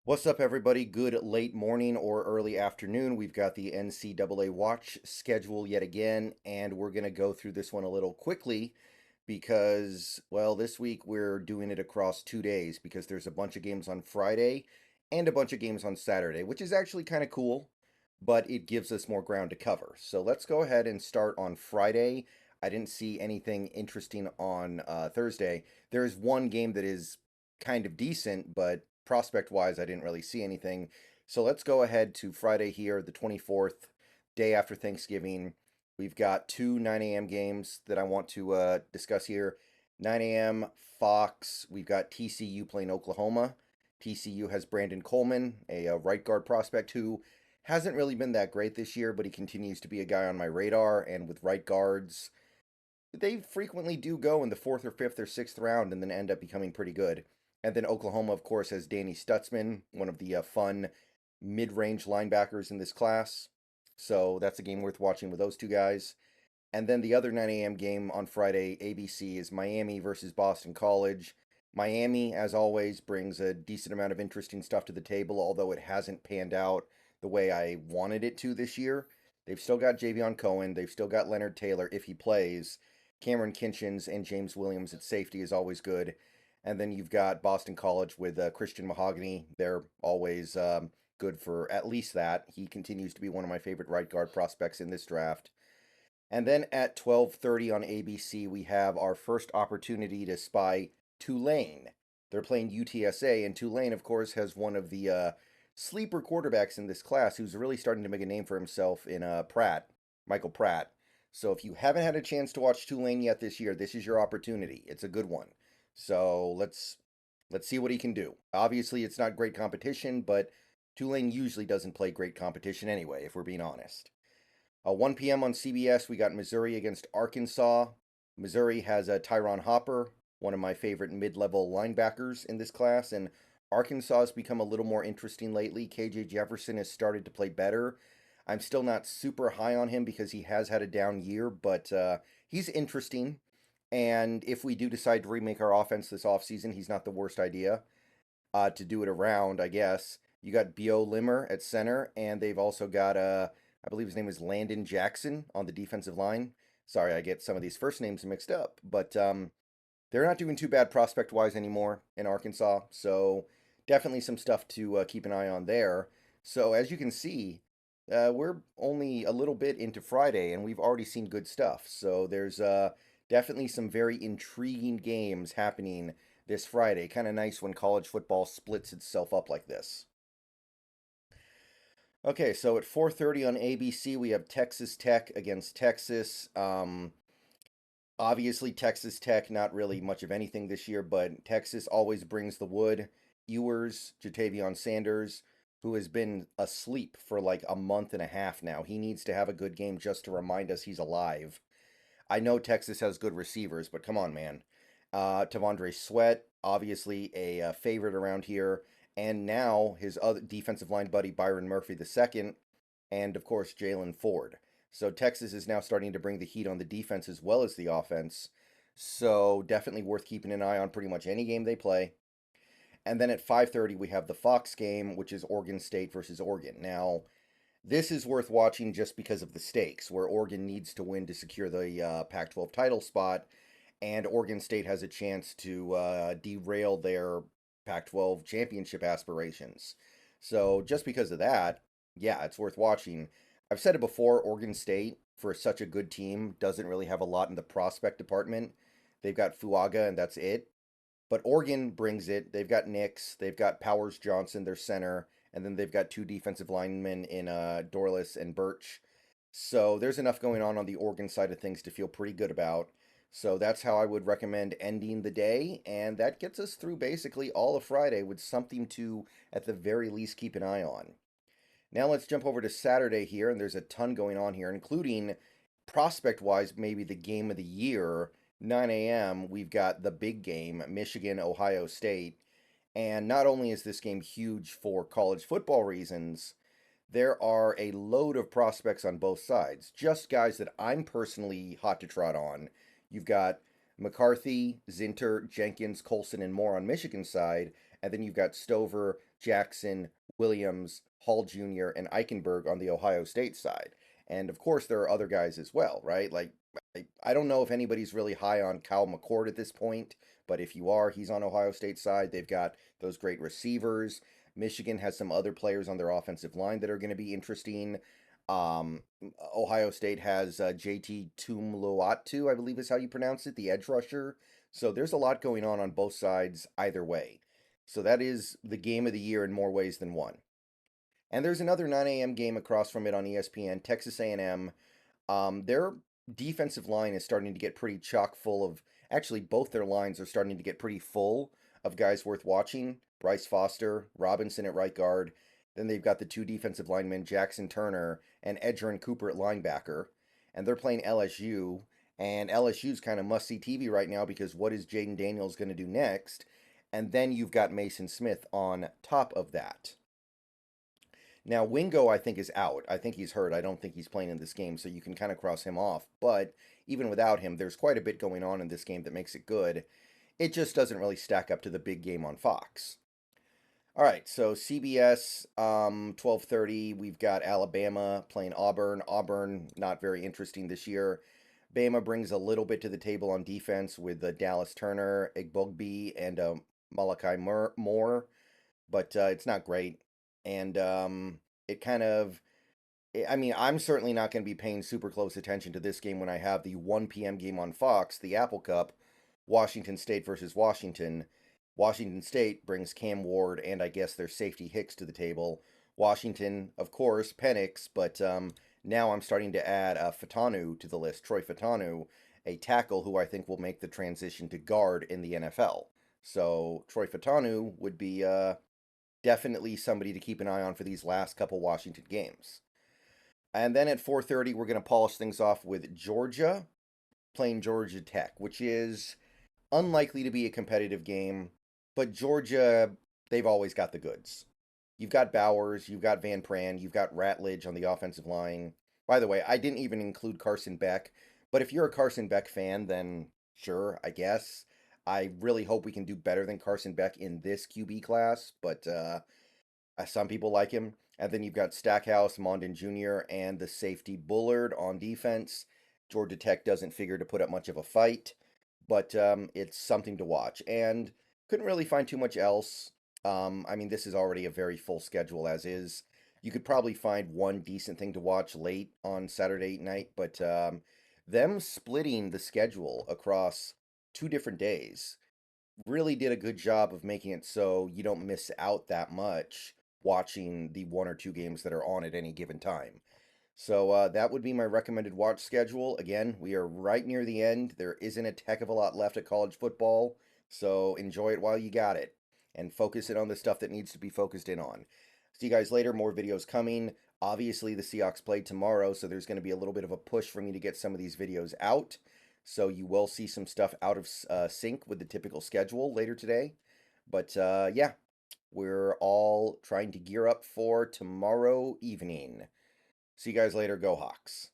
What's up, everybody? Good late morning or early afternoon. We've got the NCAA watch schedule yet again, and we're going to go through this one a little quickly because, well, this week we're doing it across 2 days because there's a bunch of games on Friday and a bunch of games on Saturday, which is actually kind of cool, but it gives us more ground to cover. So let's go ahead and start on Friday. I didn't see anything interesting on Thursday. There is one game that is kind of decent, but prospect wise, I didn't really see anything. So let's go ahead to Friday here, the 24th, day after Thanksgiving. We've got two 9 a.m. games that I want to discuss here. 9 a.m. Fox, we've got TCU playing Oklahoma. TCU has Brandon Coleman, a right guard prospect who hasn't really been that great this year, but he continues to be a guy on my radar. And with right guards, they frequently do go in the fourth or fifth or sixth round and then end up becoming pretty good. And then Oklahoma, of course, has Danny Stutzman, one of the fun mid-range linebackers in this class. So that's a game worth watching with those two guys. And then the other 9 a.m. game on Friday, ABC, is Miami versus Boston College. Miami, as always, brings a decent amount of interesting stuff to the table, although it hasn't panned out the way I wanted it to this year. They've still got Javion Cohen. They've still got Leonard Taylor if he plays. Cameron Kinchins and James Williams at safety is always good. And then you've got Boston College with Christian Mahogany. They're always good for at least that. He continues to be one of my favorite right guard prospects in this draft. And then at 12:30 on ABC, we have our first opportunity to spy Tulane. They're playing UTSA, and Tulane, of course, has one of the sleeper quarterbacks in this class who's really starting to make a name for himself in Michael Pratt. So if you haven't had a chance to watch Tulane yet this year, this is your opportunity. It's a good one. So let's see what he can do. Obviously, it's not great competition, but Tulane usually doesn't play great competition anyway, if we're being honest. 1 p.m. on CBS, we got Missouri against Arkansas. Missouri has Tyron Hopper, one of my favorite mid-level linebackers in this class, and Arkansas has become a little more interesting lately. KJ Jefferson has started to play better. I'm still not super high on him because he has had a down year, but he's interesting. And if we do decide to remake our offense this offseason, he's not the worst idea to do it around, I guess. You got B.O. Limmer at center, and they've also got, I believe his name is Landon Jackson on the defensive line. Sorry, I get some of these first names mixed up, but they're not doing too bad prospect-wise anymore in Arkansas, so definitely some stuff to keep an eye on there. So as you can see, we're only a little bit into Friday, and we've already seen good stuff. So there's definitely some very intriguing games happening this Friday. Kind of nice when college football splits itself up like this. Okay, so at 4:30 on ABC, we have Texas Tech against Texas. Obviously, Texas Tech, not really much of anything this year, but Texas always brings the wood. Ewers, Jatavion Sanders, who has been asleep for like a month and a half now. He needs to have a good game just to remind us he's alive. I know Texas has good receivers, but come on, man. Tavondre Sweat, obviously a favorite around here. And now his other defensive line buddy, Byron Murphy II, and of course, Jalen Ford. So Texas is now starting to bring the heat on the defense as well as the offense. So definitely worth keeping an eye on pretty much any game they play. And then at 5:30 we have the Fox game, which is Oregon State versus Oregon. Now, this is worth watching just because of the stakes, where Oregon needs to win to secure the Pac-12 title spot, and Oregon State has a chance to derail their Pac-12 championship aspirations. So just because of that, yeah, it's worth watching. I've said it before, Oregon State, for such a good team, doesn't really have a lot in the prospect department. They've got Fuaga, and that's it. But Oregon brings it. They've got Nix, they've got Powers Johnson, their center, and then they've got two defensive linemen in Dorless and Birch. So there's enough going on the Oregon side of things to feel pretty good about. So that's how I would recommend ending the day, and that gets us through basically all of Friday with something to, at the very least, keep an eye on. Now let's jump over to Saturday here, and there's a ton going on here, including prospect-wise, maybe the game of the year. 9 a.m., we've got the big game, Michigan, Ohio State. And not only is this game huge for college football reasons, there are a load of prospects on both sides. Just guys that I'm personally hot to trot on. You've got McCarthy, Zinter, Jenkins, Colson, and more on Michigan's side. And then you've got Stover, Jackson, Williams, Hall Jr., and Eichenberg on the Ohio State side. And of course, there are other guys as well, right? Like, I don't know if anybody's really high on Kyle McCord at this point, but if you are, he's on Ohio State side. They've got those great receivers. Michigan has some other players on their offensive line that are going to be interesting. Um, Ohio State has JT Tumluatu, I believe is how you pronounce it, the edge rusher. So there's a lot going on both sides either way. So that is the game of the year in more ways than one. And there's another 9 a.m. game across from it on ESPN, Texas A&M. Their defensive line is starting to get pretty chock full of. Actually, both their lines are starting to get pretty full of guys worth watching. Bryce Foster, Robinson at right guard. Then they've got the two defensive linemen, Jackson Turner and Edgerrin Cooper at linebacker. And they're playing LSU. And LSU's kind of must-see TV right now because what is Jaden Daniels going to do next? And then you've got Mason Smith on top of that. Now, Wingo, I think, is out. I think he's hurt. I don't think he's playing in this game, so you can kind of cross him off. But even without him, there's quite a bit going on in this game that makes it good. It just doesn't really stack up to the big game on Fox. All right, so CBS, 12:30, we've got Alabama playing Auburn. Auburn, not very interesting this year. Bama brings a little bit to the table on defense with Dallas Turner, Igbogbe, and Malachi Moore, but it's not great. And it kind of, I mean, I'm certainly not going to be paying super close attention to this game when I have the 1 p.m. game on Fox, the Apple Cup, Washington State versus Washington. Washington State brings Cam Ward and I guess their safety Hicks to the table. Washington, of course, Penix, but now I'm starting to add Fatanu to the list, Troy Fatanu, a tackle who I think will make the transition to guard in the NFL. So Troy Fatanu would be definitely somebody to keep an eye on for these last couple Washington games. And then at 4:30, we're going to polish things off with Georgia playing Georgia Tech, which is unlikely to be a competitive game, but Georgia, they've always got the goods. You've got Bowers, you've got Van Pran, you've got Ratledge on the offensive line. By the way, I didn't even include Carson Beck, but if you're a Carson Beck fan, then sure, I guess. I really hope we can do better than Carson Beck in this QB class, but some people like him. And then you've got Stackhouse, Mondin Jr., and the safety Bullard on defense. Georgia Tech doesn't figure to put up much of a fight, but it's something to watch. And couldn't really find too much else. I mean, this is already a very full schedule as is. You could probably find one decent thing to watch late on Saturday night, but them splitting the schedule across 2 different days really did a good job of making it so you don't miss out that much watching the 1 or 2 games that are on at any given time. So that would be my recommended watch schedule. Again, we are right near the end. There isn't a heck of a lot left at college football, so enjoy it while you got it and focus it on the stuff that needs to be focused in on. See you guys later. More videos coming. Obviously, the Seahawks play tomorrow, so there's going to be a little bit of a push for me to get some of these videos out. So you will see some stuff out of sync with the typical schedule later today. But yeah, we're all trying to gear up for tomorrow evening. See you guys later. Go Hawks.